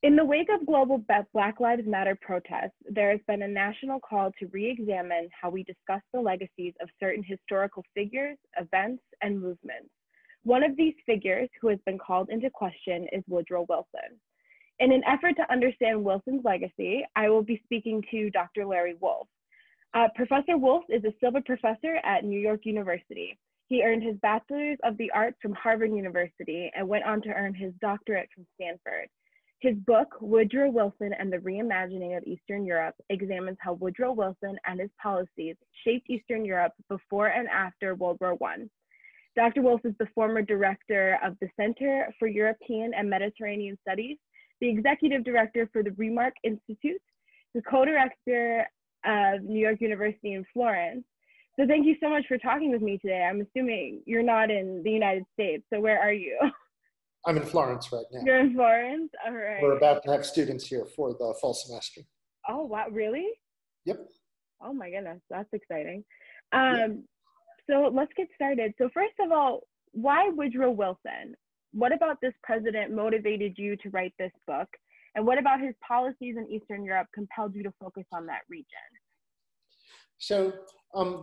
In the wake of global Black Lives Matter protests, there has been a national call to re-examine how we discuss the legacies of certain historical figures, events, and movements. One of these figures who has been called into question is Woodrow Wilson. In an effort to understand Wilson's legacy, I will be speaking to Dr. Larry Wolff. Professor Wolff is a Silver Professor at New York University. He earned his Bachelor's of the Arts from Harvard University and went on to earn his doctorate from Stanford. His book, Woodrow Wilson and the Reimagining of Eastern Europe, examines how Woodrow Wilson and his policies shaped Eastern Europe before and after World War I. Dr. Wolff is the former director of the Center for European and Mediterranean Studies, the executive director for the Remark Institute, the co-director of New York University in Florence. So thank you so much for talking with me today. I'm assuming you're not in the United States, so where are you? I'm in Florence right now. You're in Florence? All right. We're about to have students here for the fall semester. Oh, wow, really? Yep. Oh my goodness, that's exciting. Yep. So let's get started. So first of all, why Woodrow Wilson? What about this president motivated you to write this book? And what about his policies in Eastern Europe compelled you to focus on that region? So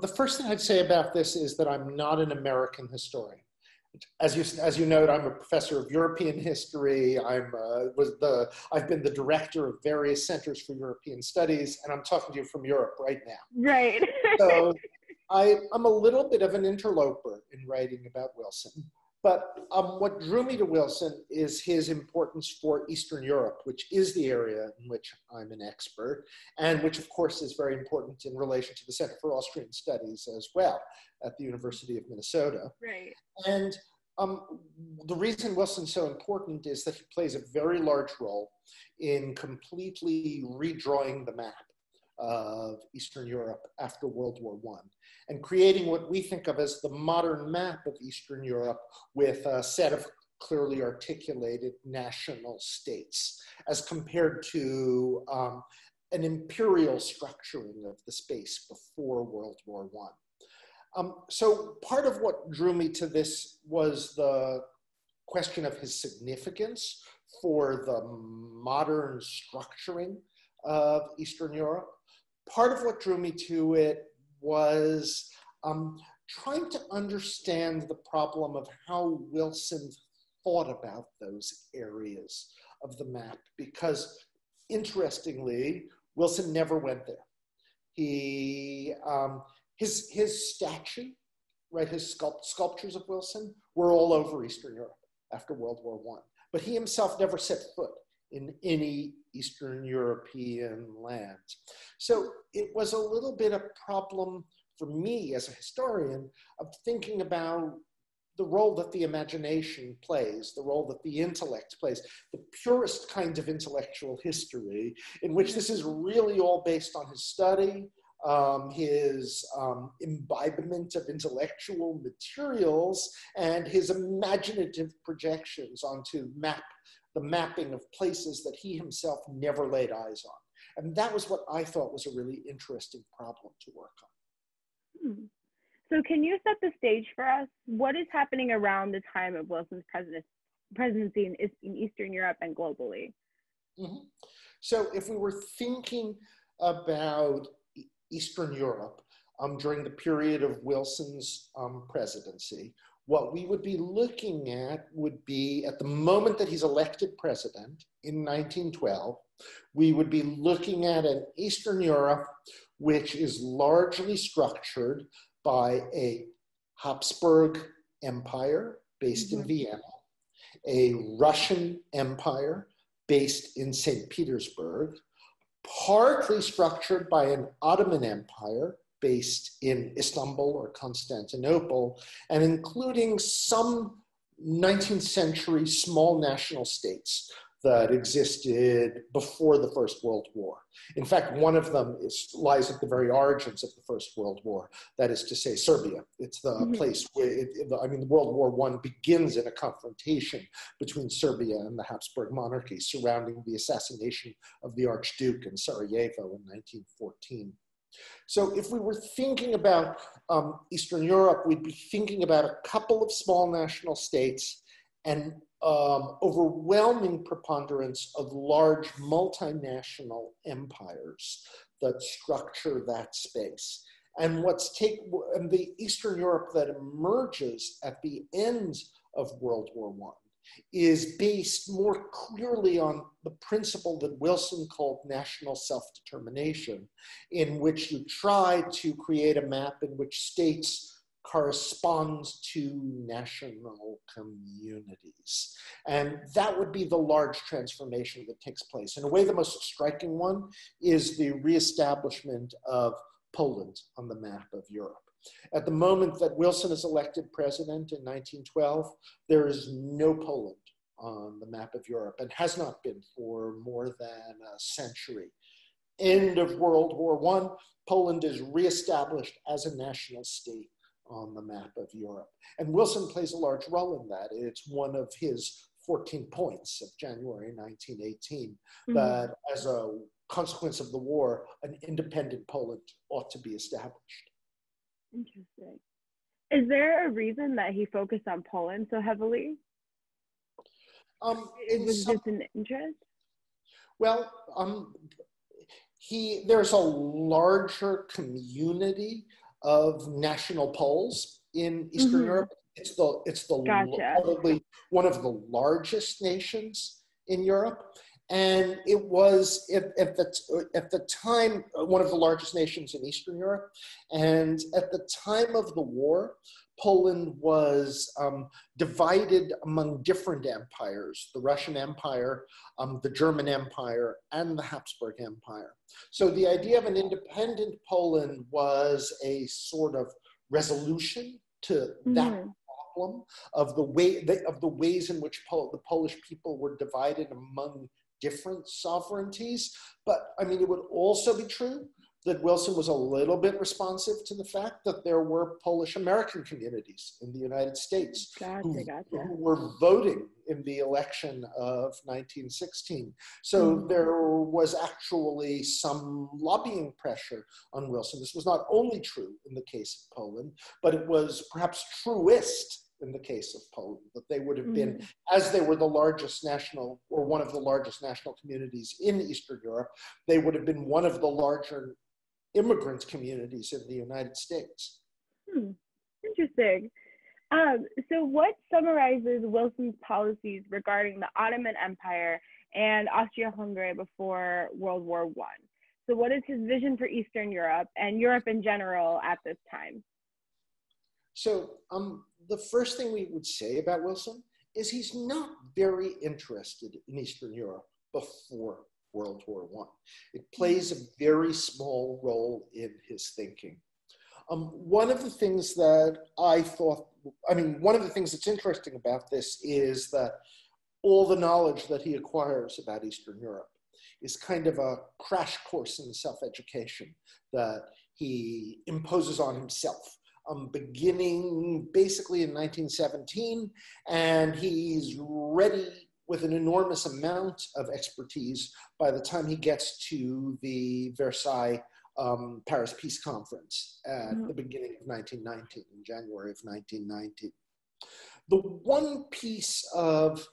the first thing I'd say about this is that I'm not an American historian. As you note, I'm a professor of European history. I've been the director of various centers for European studies, and I'm talking to you from Europe right now. Right. So I'm a little bit of an interloper in writing about Wilson. But what drew me to Wilson is his importance for Eastern Europe, which is the area in which I'm an expert, and which of course is very important in relation to the Center for Austrian Studies as well at the University of Minnesota. Right. And the reason Wilson's so important is that he plays a very large role in completely redrawing the map of Eastern Europe after World War I, and creating what we think of as the modern map of Eastern Europe with a set of clearly articulated national states, as compared to an imperial structuring of the space before World War I. So part of what drew me to this was the question of his significance for the modern structuring of Eastern Europe. Part of what drew me to it was trying to understand the problem of how Wilson thought about those areas of the map, because interestingly, Wilson never went there. His statue, right, his sculptures of Wilson were all over Eastern Europe after World War I, but he himself never set foot in any Eastern European lands. So it was a little bit a problem for me as a historian of thinking about the role that the imagination plays, the role that the intellect plays, the purest kind of intellectual history, in which this is really all based on his study, his imbibement of intellectual materials, and his imaginative projections onto the mapping of places that he himself never laid eyes on. And that was what I thought was a really interesting problem to work on. So can you set the stage for us? What is happening around the time of Wilson's presidency in Eastern Europe and globally? Mm-hmm. So if we were thinking about Eastern Europe during the period of Wilson's presidency, what we would be looking at would be, at the moment that he's elected president in 1912, we would be looking at an Eastern Europe which is largely structured by a Habsburg Empire based in Vienna, a Russian Empire based in St. Petersburg, partly structured by an Ottoman Empire based in Istanbul or Constantinople, and including some 19th century small national states that existed before the First World War. In fact, one of them lies at the very origins of the First World War, that is to say, Serbia. It's the place where, World War I begins in a confrontation between Serbia and the Habsburg monarchy surrounding the assassination of the Archduke in Sarajevo in 1914. So if we were thinking about Eastern Europe, we'd be thinking about a couple of small national states an overwhelming preponderance of large multinational empires that structure that space. And the Eastern Europe that emerges at the end of World War I is based more clearly on the principle that Wilson called national self-determination, in which you try to create a map in which states correspond to national communities. And that would be the large transformation that takes place. In a way, the most striking one is the reestablishment of Poland on the map of Europe. At the moment that Wilson is elected president in 1912, there is no Poland on the map of Europe, and has not been for more than a century. End of World War I, Poland is reestablished as a national state on the map of Europe. And Wilson plays a large role in that. It's one of his 14 points of January 1918, that as a consequence of the war, an independent Poland ought to be established. Interesting. Is there a reason that he focused on Poland so heavily? It was just an interest? Well, there's a larger community of national Poles in Eastern Europe. It's probably one of the largest nations in Europe. And it was at the time one of the largest nations in Eastern Europe. And at the time of the war, Poland was divided among different empires: the Russian Empire, the German Empire, and the Habsburg Empire. So the idea of an independent Poland was a sort of resolution to that problem of the ways in which the Polish people were divided among different sovereignties. But I mean, it would also be true that Wilson was a little bit responsive to the fact that there were Polish American communities in the United States who were voting in the election of 1916. So there was actually some lobbying pressure on Wilson. This was not only true in the case of Poland, but it was perhaps truest in the case of Poland, that they would have been, as they were the largest national, or one of the largest national communities in Eastern Europe, they would have been one of the larger immigrant communities in the United States. Interesting. So what summarizes Wilson's policies regarding the Ottoman Empire and Austria-Hungary before World War I? So what is his vision for Eastern Europe and Europe in general at this time? So the first thing we would say about Wilson is he's not very interested in Eastern Europe before World War I. It plays a very small role in his thinking. One of the things that's interesting about this is that all the knowledge that he acquires about Eastern Europe is kind of a crash course in self-education that he imposes on himself. Beginning basically in 1917, and he's ready with an enormous amount of expertise by the time he gets to the Versailles Paris Peace Conference at the beginning of 1919, in January of 1919. The one piece of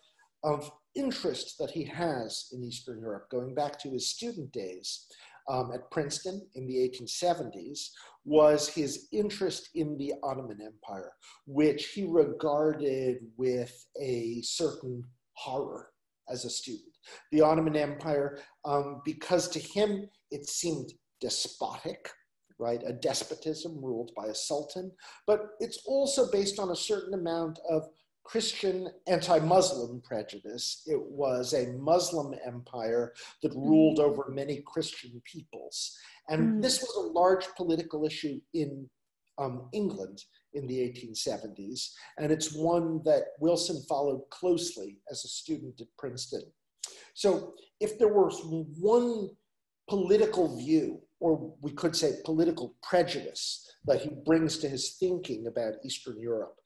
interest that he has in Eastern Europe, going back to his student days at Princeton in the 1870s, was his interest in the Ottoman Empire, which he regarded with a certain horror as a student. The Ottoman Empire, because to him it seemed despotic, right? A despotism ruled by a sultan, but it's also based on a certain amount of Christian anti-Muslim prejudice. It was a Muslim empire that ruled over many Christian peoples. And this was a large political issue in England in the 1870s. And it's one that Wilson followed closely as a student at Princeton. So if there was one political view, or we could say political prejudice, that he brings to his thinking about Eastern Europe,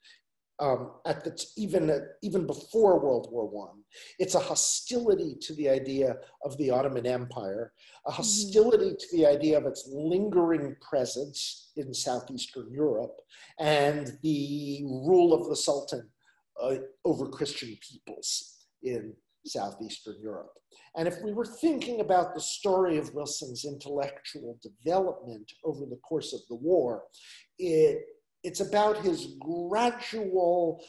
even before World War I, it's a hostility to the idea of the Ottoman Empire, a hostility to the idea of its lingering presence in Southeastern Europe, and the rule of the Sultan over Christian peoples in Southeastern Europe. And if we were thinking about the story of Wilson's intellectual development over the course of the war, it's about his gradual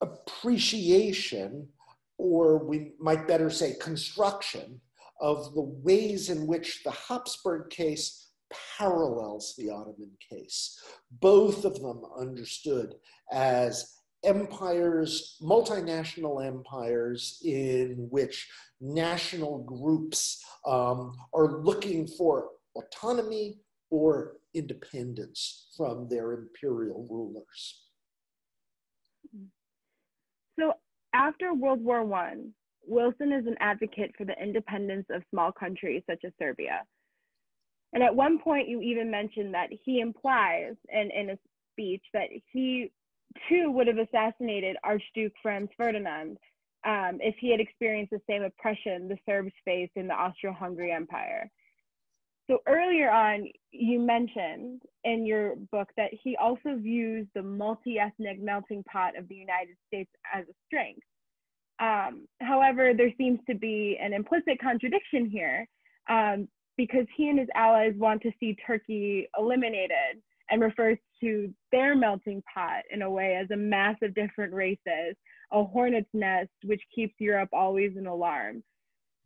appreciation, or we might better say construction, of the ways in which the Habsburg case parallels the Ottoman case. Both of them understood as empires, multinational empires, in which national groups are looking for autonomy or independence from their imperial rulers. So after World War I, Wilson is an advocate for the independence of small countries such as Serbia. And at one point, you even mentioned that he implies in a speech that he too would have assassinated Archduke Franz Ferdinand if he had experienced the same oppression the Serbs faced in the Austro-Hungary Empire. So earlier on, you mentioned in your book that he also views the multi-ethnic melting pot of the United States as a strength. However, there seems to be an implicit contradiction here because he and his allies want to see Turkey eliminated and refers to their melting pot in a way as a mass of different races, a hornet's nest, which keeps Europe always in alarm.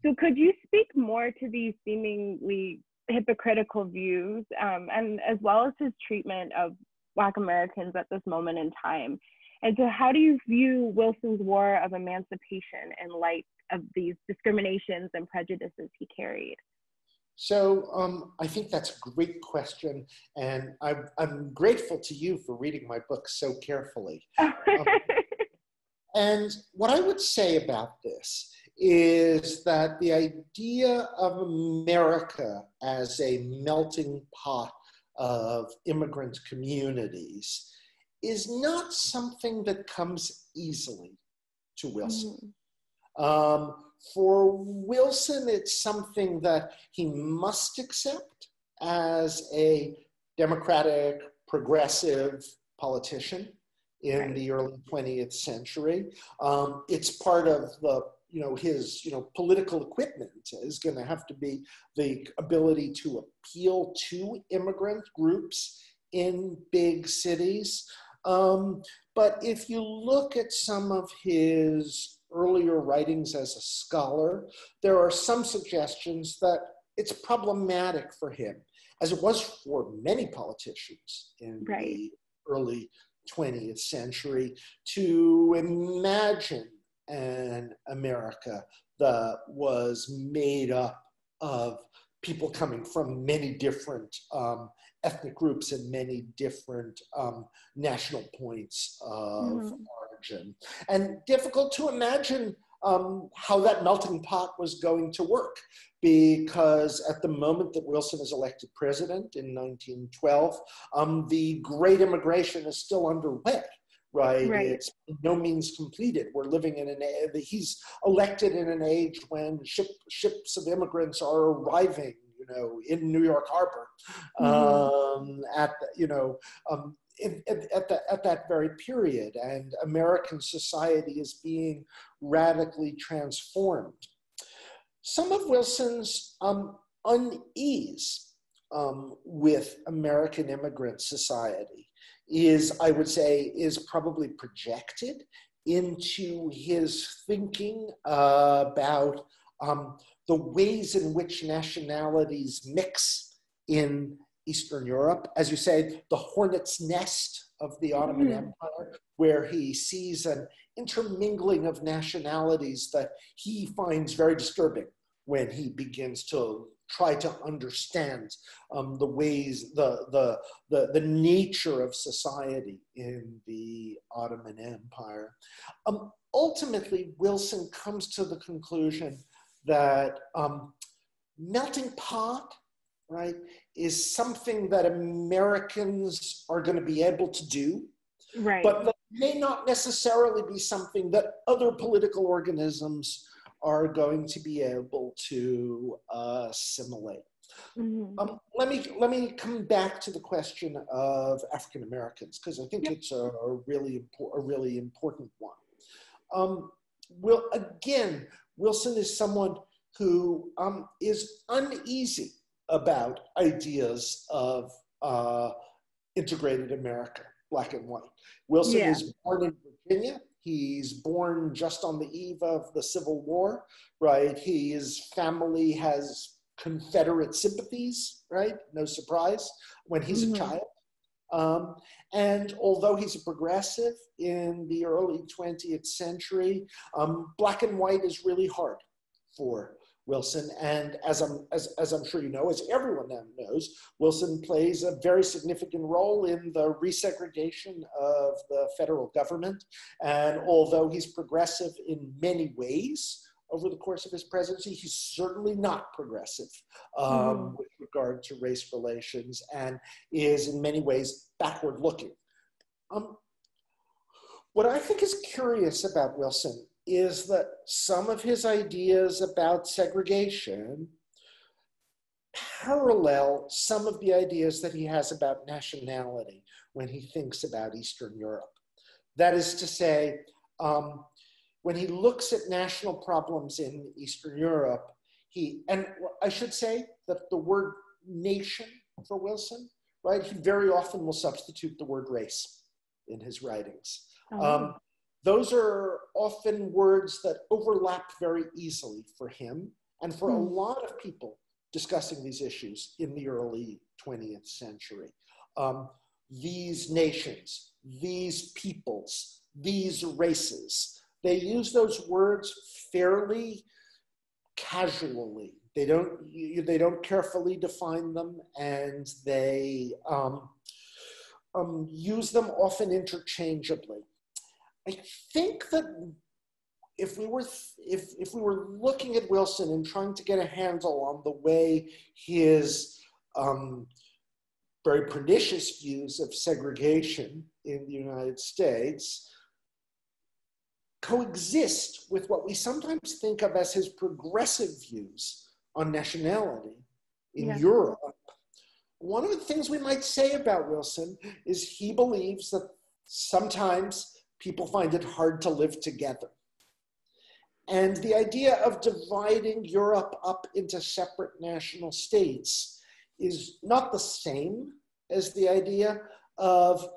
So could you speak more to these seemingly hypocritical views and as well as his treatment of Black Americans at this moment in time? And so how do you view Wilson's War of Emancipation in light of these discriminations and prejudices he carried? So I think that's a great question, and I'm grateful to you for reading my book so carefully. And what I would say about this is that the idea of America as a melting pot of immigrant communities is not something that comes easily to Wilson. For Wilson, it's something that he must accept as a democratic, progressive politician in the early 20th century. It's part of the, his, political equipment is going to have to be the ability to appeal to immigrant groups in big cities. But if you look at some of his earlier writings as a scholar, there are some suggestions that it's problematic for him, as it was for many politicians in the early 20th century, to imagine an America that was made up of people coming from many different ethnic groups and many different national points of origin. And difficult to imagine how that melting pot was going to work, because at the moment that Wilson is elected president in 1912, the Great Immigration is still underway. Right? It's by no means completed. We're living in he's elected in an age when ships of immigrants are arriving, in New York Harbor, at that very period, and American society is being radically transformed. Some of Wilson's unease with American immigrant society is, I would say, is probably projected into his thinking about the ways in which nationalities mix in Eastern Europe. As you say, the hornet's nest of the Ottoman Empire, where he sees an intermingling of nationalities that he finds very disturbing when he begins to try to understand the ways, the nature of society in the Ottoman Empire. Ultimately, Wilson comes to the conclusion that melting pot, right, is something that Americans are going to be able to do, but that may not necessarily be something that other political organisms are going to be able to assimilate. Let me come back to the question of African Americans, because I think it's a really important one. Wilson is someone who is uneasy about ideas of integrated America, black and white. Wilson is born in Virginia. He's born just on the eve of the Civil War, right? His family has Confederate sympathies, right? No surprise when he's a child. And although he's a progressive in the early 20th century, black and white is really hard for Wilson. And as I'm sure you know, as everyone now knows, Wilson plays a very significant role in the resegregation of the federal government. And although he's progressive in many ways over the course of his presidency, he's certainly not progressive with regard to race relations, and is in many ways backward looking. What I think is curious about Wilson is that some of his ideas about segregation parallel some of the ideas that he has about nationality when he thinks about Eastern Europe. That is to say, when he looks at national problems in Eastern Europe, and I should say that the word nation for Wilson, right, he very often will substitute the word race in his writings. Those are often words that overlap very easily for him and for a lot of people discussing these issues in the early 20th century. These nations, these peoples, these races, they use those words fairly casually. They don't carefully define them, and they use them often interchangeably. I think that if we were looking at Wilson and trying to get a handle on the way his very pernicious views of segregation in the United States coexist with what we sometimes think of as his progressive views on nationality in Europe, one of the things we might say about Wilson is he believes that sometimes people find it hard to live together. And the idea of dividing Europe up into separate national states is not the same as the idea of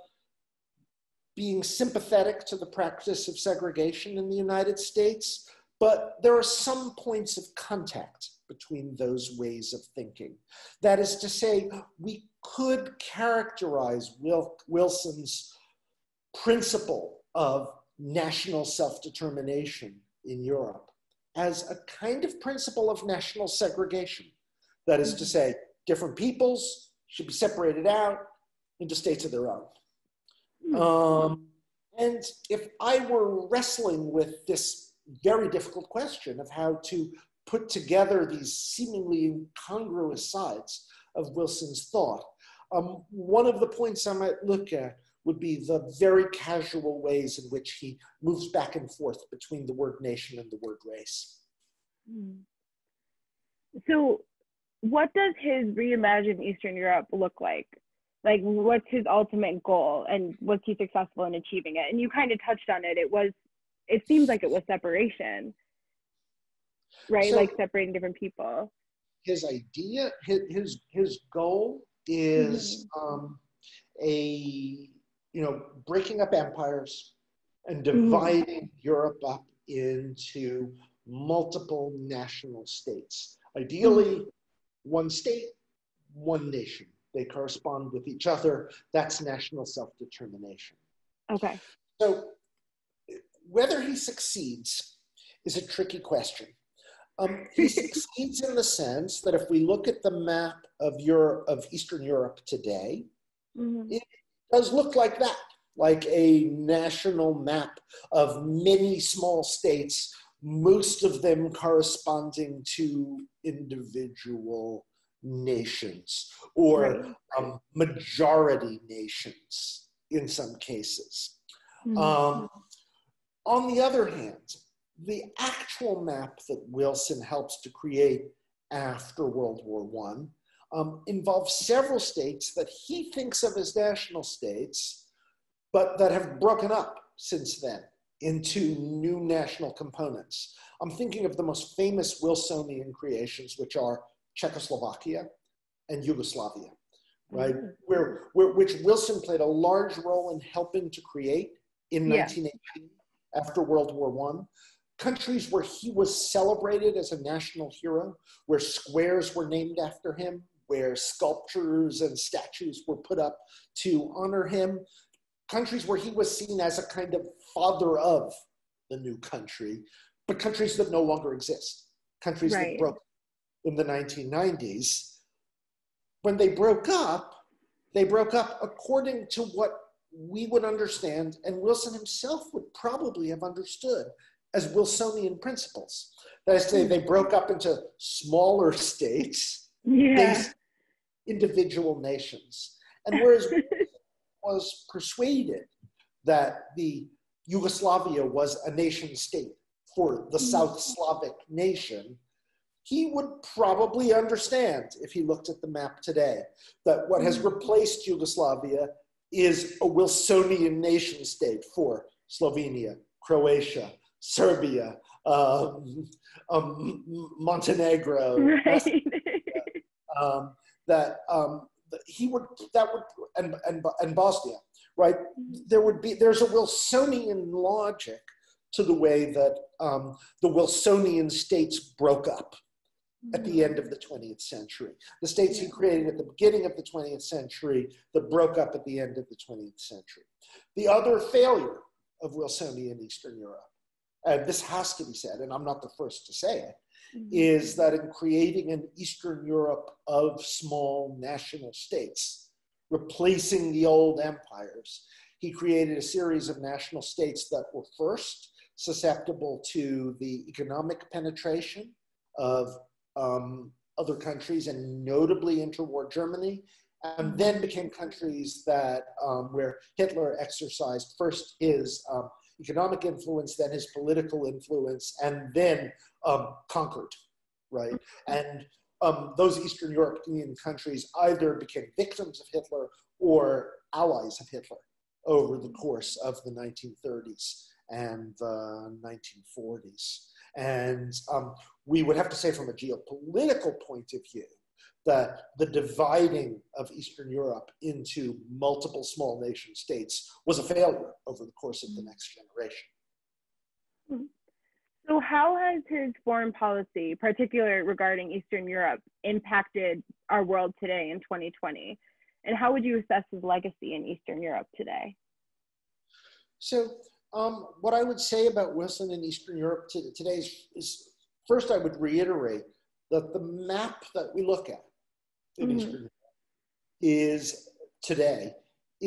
being sympathetic to the practice of segregation in the United States, but there are some points of contact between those ways of thinking. That is to say, we could characterize Wilson's principle of national self-determination in Europe as a kind of principle of national segregation. That is to say, different peoples should be separated out into states of their own. And if I were wrestling with this very difficult question of how to put together these seemingly incongruous sides of Wilson's thought, one of the points I might look at would be the very casual ways in which he moves back and forth between the word nation and the word race. So what does his Reimagine Eastern Europe look like? Like, what's his ultimate goal, and was he successful in achieving it? And you kind of touched on it. It seems like it was separation, right? So, like separating different people. His idea, his goal is breaking up empires and dividing Europe up into multiple national states. Ideally, one state, one nation. They correspond with each other. That's national self-determination. Okay. So whether he succeeds is a tricky question. He succeeds in the sense that if we look at the map of Eastern Europe today, it does look like that, like a national map of many small states, most of them corresponding to individual nations or majority nations in some cases. On the other hand, the actual map that Wilson helps to create after World War involve several states that he thinks of as national states, but that have broken up since then into new national components. I'm thinking of the most famous Wilsonian creations, which are Czechoslovakia and Yugoslavia, right? Which Wilson played a large role in helping to create in 1918 after World War I. Countries where he was celebrated as a national hero, where squares were named after him, where sculptures and statues were put up to honor him. Countries where he was seen as a kind of father of the new country, but countries that no longer exist, countries that broke in the 1990s. When they broke up according to what we would understand, and Wilson himself would probably have understood, as Wilsonian principles. That is to say, they broke up into smaller states, based individual nations. And whereas was persuaded that the Yugoslavia was a nation state for the South Slavic nation, he would probably understand, if he looked at the map today, that what has replaced Yugoslavia is a Wilsonian nation state for Slovenia, Croatia, Serbia, Montenegro, and Bosnia, right? There's a Wilsonian logic to the way that the Wilsonian states broke up at the end of the 20th century. The states he created at the beginning of the 20th century that broke up at the end of the 20th century. The other failure of Wilsonian Eastern Europe, and this has to be said, and I'm not the first to say it, is that in creating an Eastern Europe of small national states, replacing the old empires, he created a series of national states that were first susceptible to the economic penetration of other countries, and notably interwar Germany, and then became countries that where Hitler exercised first his economic influence, then his political influence, and then conquered, right? And those Eastern European countries either became victims of Hitler or allies of Hitler over the course of the 1930s and the 1940s. And we would have to say from a geopolitical point of view that the dividing of Eastern Europe into multiple small nation states was a failure over the course of the next generation. So how has his foreign policy, particularly regarding Eastern Europe, impacted our world today in 2020? And how would you assess his legacy in Eastern Europe today? So what I would say about Wilson in Eastern Europe today is first, I would reiterate that the map that we look at in Eastern Europe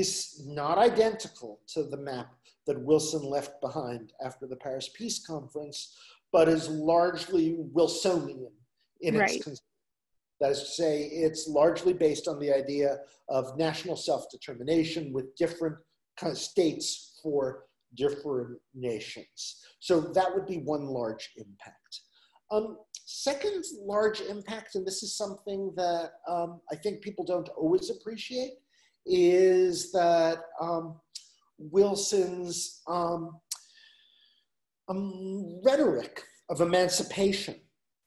is not identical to the map that Wilson left behind after the Paris Peace Conference, but is largely Wilsonian in its concept. That is to say, it's largely based on the idea of national self-determination with different kind of states for different nations. So that would be one large impact. Second large impact, and this is something that I think people don't always appreciate, is that Wilson's rhetoric of emancipation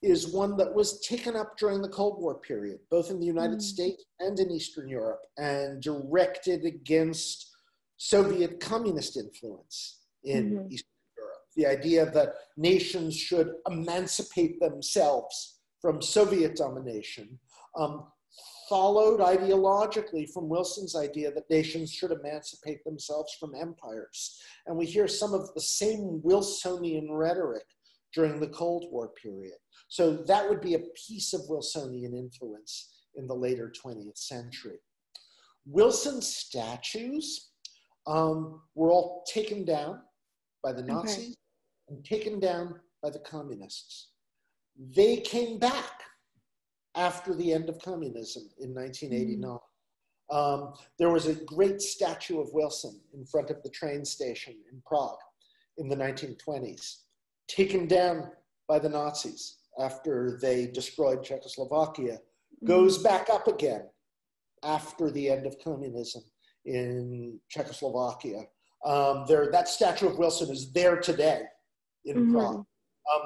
is one that was taken up during the Cold War period, both in the United States and in Eastern Europe, and directed against Soviet communist influence in Eastern Europe. The idea that nations should emancipate themselves from Soviet domination followed ideologically from Wilson's idea that nations should emancipate themselves from empires. And we hear some of the same Wilsonian rhetoric during the Cold War period. So that would be a piece of Wilsonian influence in the later 20th century. Wilson's statues were all taken down by the Nazis and taken down by the communists. They came back after the end of communism in 1989. There was a great statue of Wilson in front of the train station in Prague in the 1920s, taken down by the Nazis after they destroyed Czechoslovakia goes back up again after the end of communism in Czechoslovakia. That statue of Wilson is there today in Prague.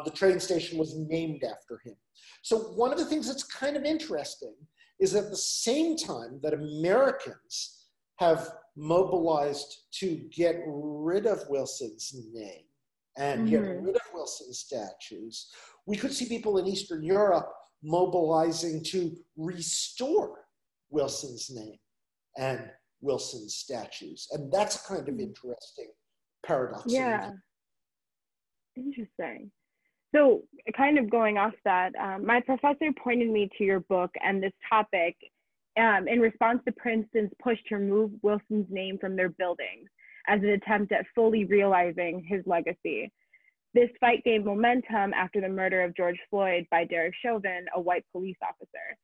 The train station was named after him. So one of the things that's kind of interesting is at the same time that Americans have mobilized to get rid of Wilson's name and get rid of Wilson's statues, we could see people in Eastern Europe mobilizing to restore Wilson's name and Wilson's statues. And that's a kind of interesting paradox. Yeah, interesting. So kind of going off that, my professor pointed me to your book and this topic in response to Princeton's push to remove Wilson's name from their buildings as an attempt at fully realizing his legacy. This fight gained momentum after the murder of George Floyd by Derek Chauvin, a white police officer.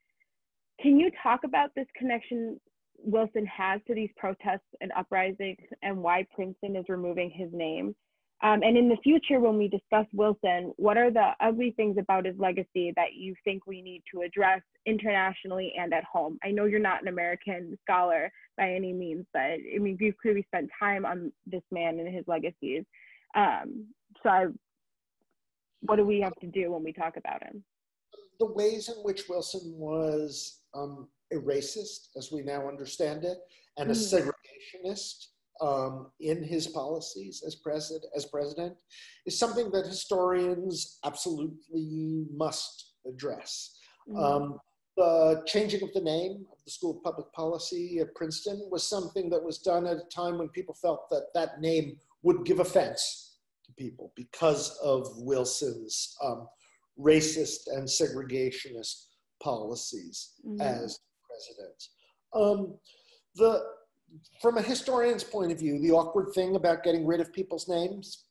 Can you talk about this connection Wilson has to these protests and uprisings and why Princeton is removing his name? And in the future, when we discuss Wilson, what are the ugly things about his legacy that you think we need to address internationally and at home? I know you're not an American scholar by any means, but I mean, you've clearly spent time on this man and his legacies. What do we have to do when we talk about him? The ways in which Wilson was a racist, as we now understand it, and a segregationist in his policies as president is something that historians absolutely must address. The changing of the name of the School of Public Policy at Princeton was something that was done at a time when people felt that that name would give offense to people because of Wilson's racist and segregationist policies as president. From a historian's point of view, the awkward thing about getting rid of people's names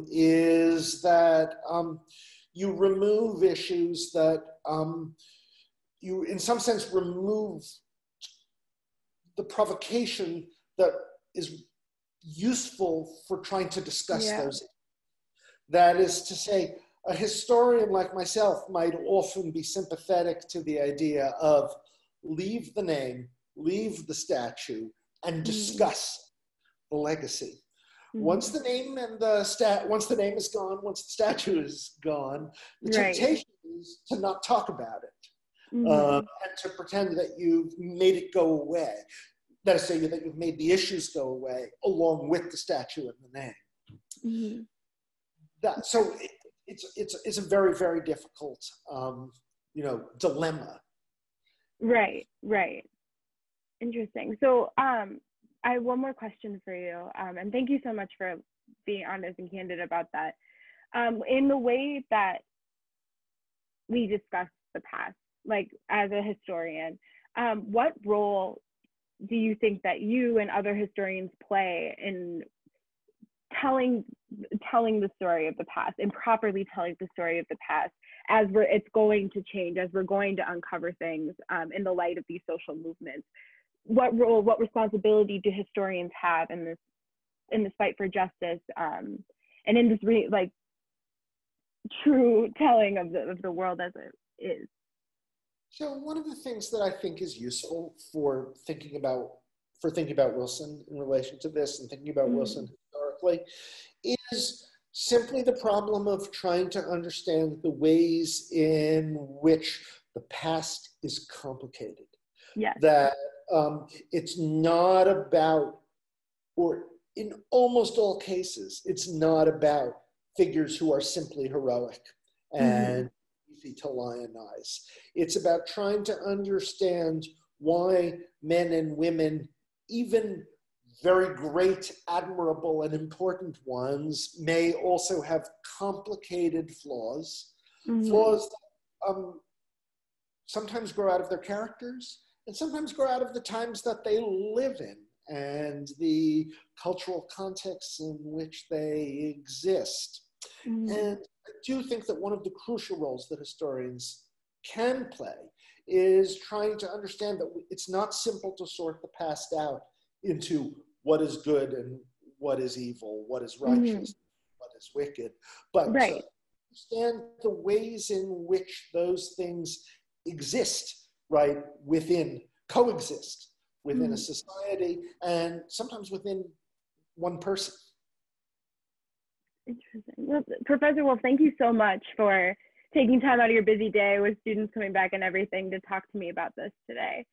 is that you remove issues that you, in some sense, remove the provocation that is useful for trying to discuss those. That is to say, a historian like myself might often be sympathetic to the idea of leave the name, leave the statue, and discuss the legacy. Once the name and once the name is gone, once the statue is gone, the temptation is to not talk about it and to pretend that you've made it go away. That is to say that you've made the issues go away along with the statue and the name. So it's a very, very difficult dilemma. Right. Interesting. So I have one more question for you, and thank you so much for being honest and candid about that. In the way that we discuss the past, like as a historian, what role do you think that you and other historians play in telling the story of the past and properly telling the story of the past as it's going to change, as we're going to uncover things in the light of these social movements? What role, what responsibility do historians have in this fight for justice and in this true telling of the world as it is? So one of the things that I think is useful for thinking about Wilson in relation to this and thinking about Wilson historically is simply the problem of trying to understand the ways in which the past is complicated. That it's not about, or in almost all cases, it's not about figures who are simply heroic and easy to lionize. It's about trying to understand why men and women, even very great, admirable, and important ones, may also have complicated flaws, flaws that sometimes grow out of their characters and sometimes grow out of the times that they live in and the cultural contexts in which they exist. And I do think that one of the crucial roles that historians can play is trying to understand that it's not simple to sort the past out into what is good and what is evil, what is righteous, what is wicked, but to understand the ways in which those things exist right, coexist within a society and sometimes within one person. Interesting. Well, Professor Wolff, thank you so much for taking time out of your busy day with students coming back and everything to talk to me about this today.